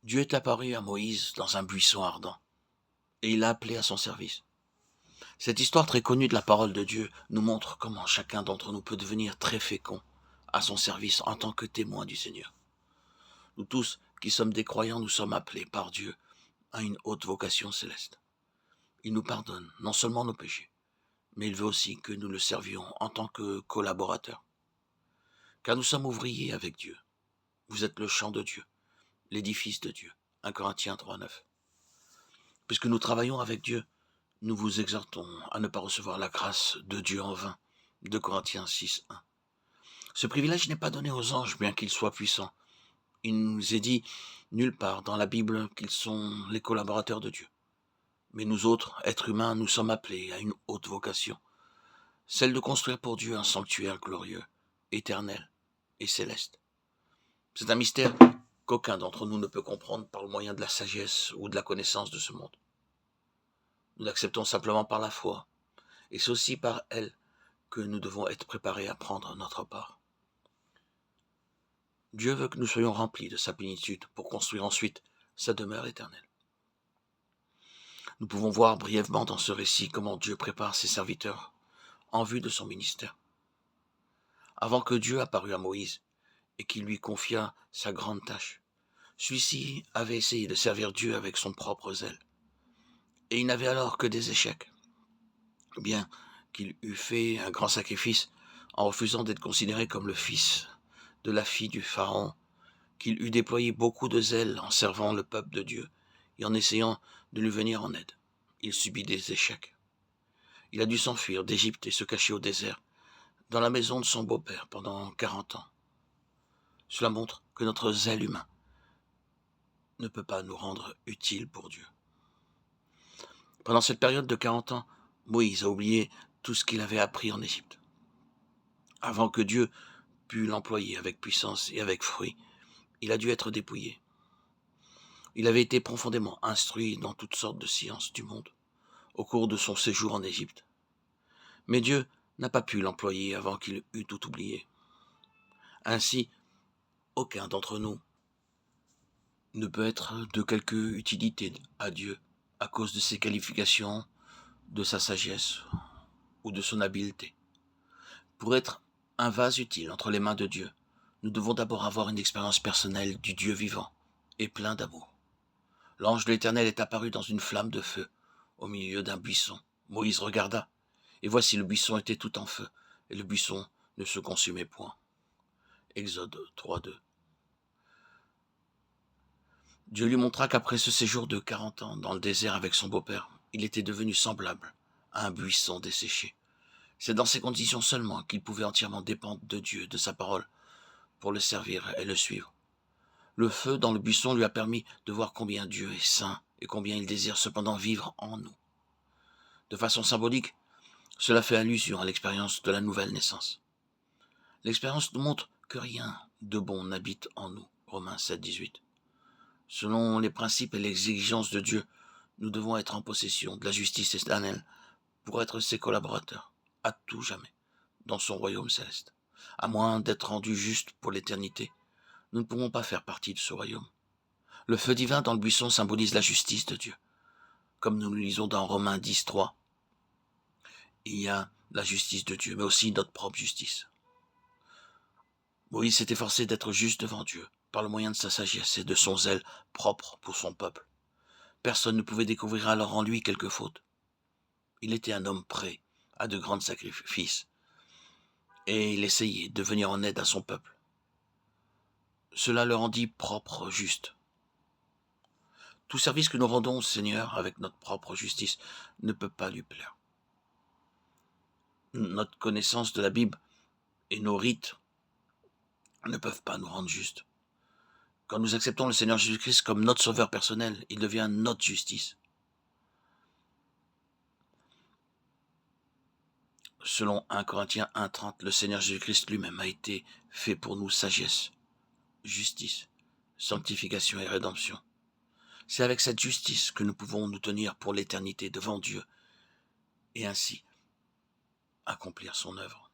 Dieu est apparu à Moïse dans un buisson ardent, et il l'a appelé à son service. Cette histoire très connue de la parole de Dieu nous montre comment chacun d'entre nous peut devenir très fécond à son service en tant que témoin du Seigneur. Nous tous, qui sommes des croyants, nous sommes appelés par Dieu à une haute vocation céleste. Il nous pardonne non seulement nos péchés, mais il veut aussi que nous le servions en tant que collaborateurs. Car nous sommes ouvriers avec Dieu. Vous êtes le champ de Dieu, l'édifice de Dieu. 1 Corinthiens 3,9. Puisque nous travaillons avec Dieu, nous vous exhortons à ne pas recevoir la grâce de Dieu en vain. 2 Corinthiens 6,1. Ce privilège n'est pas donné aux anges, bien qu'ils soient puissants. Il nous est dit nulle part dans la Bible qu'ils sont les collaborateurs de Dieu. Mais nous autres, êtres humains, nous sommes appelés à une haute vocation, celle de construire pour Dieu un sanctuaire glorieux, éternel et céleste. C'est un mystère qu'aucun d'entre nous ne peut comprendre par le moyen de la sagesse ou de la connaissance de ce monde. Nous l'acceptons simplement par la foi, et c'est aussi par elle que nous devons être préparés à prendre notre part. Dieu veut que nous soyons remplis de sa plénitude pour construire ensuite sa demeure éternelle. Nous pouvons voir brièvement dans ce récit comment Dieu prépare ses serviteurs en vue de son ministère. Avant que Dieu apparût à Moïse et qu'il lui confiât sa grande tâche, celui-ci avait essayé de servir Dieu avec son propre zèle. Et il n'avait alors que des échecs. Bien qu'il eût fait un grand sacrifice en refusant d'être considéré comme le fils de la fille du Pharaon, qu'il eût déployé beaucoup de zèle en servant le peuple de Dieu et en essayant de lui venir en aide, il subit des échecs. Il a dû s'enfuir d'Égypte et se cacher au désert, dans la maison de son beau-père pendant 40 ans. Cela montre que notre zèle humain ne peut pas nous rendre utiles pour Dieu. Pendant cette période de 40 ans, Moïse a oublié tout ce qu'il avait appris en Égypte. Avant que Dieu pût l'employer avec puissance et avec fruit, il a dû être dépouillé. Il avait été profondément instruit dans toutes sortes de sciences du monde au cours de son séjour en Égypte. Mais Dieu n'a pas pu l'employer avant qu'il eût tout oublié. Ainsi, aucun d'entre nous ne peut être de quelque utilité à Dieu à cause de ses qualifications, de sa sagesse ou de son habileté. Pour être un vase utile entre les mains de Dieu, nous devons d'abord avoir une expérience personnelle du Dieu vivant et plein d'amour. L'ange de l'Éternel est apparu dans une flamme de feu au milieu d'un buisson. Moïse regarda, et voici le buisson était tout en feu, et le buisson ne se consumait point. Exode 3,2. Dieu lui montra qu'après ce séjour de 40 ans dans le désert avec son beau-père, il était devenu semblable à un buisson desséché. C'est dans ces conditions seulement qu'il pouvait entièrement dépendre de Dieu, de sa parole, pour le servir et le suivre. Le feu dans le buisson lui a permis de voir combien Dieu est saint et combien il désire cependant vivre en nous. De façon symbolique, cela fait allusion à l'expérience de la nouvelle naissance. L'expérience nous montre que rien de bon n'habite en nous. Romains 7,18. Selon les principes et les exigences de Dieu, nous devons être en possession de la justice éternelle pour être ses collaborateurs, à tout jamais, dans son royaume céleste. À moins d'être rendus justes pour l'éternité, nous ne pourrons pas faire partie de ce royaume. Le feu divin dans le buisson symbolise la justice de Dieu. Comme nous le lisons dans Romains 10,3, il y a la justice de Dieu, mais aussi notre propre justice. Moïse s'est efforcé d'être juste devant Dieu, par le moyen de sa sagesse et de son zèle propre pour son peuple. Personne ne pouvait découvrir alors en lui quelque faute. Il était un homme prêt à de grands sacrifices, et il essayait de venir en aide à son peuple. Cela le rendit propre, juste. Tout service que nous rendons au Seigneur avec notre propre justice ne peut pas lui plaire. Notre connaissance de la Bible et nos rites ne peuvent pas nous rendre justes. Quand nous acceptons le Seigneur Jésus-Christ comme notre sauveur personnel, il devient notre justice. Selon 1 Corinthiens 1,30, le Seigneur Jésus-Christ lui-même a été fait pour nous sagesse, justice, sanctification et rédemption. C'est avec cette justice que nous pouvons nous tenir pour l'éternité devant Dieu et ainsi accomplir son œuvre.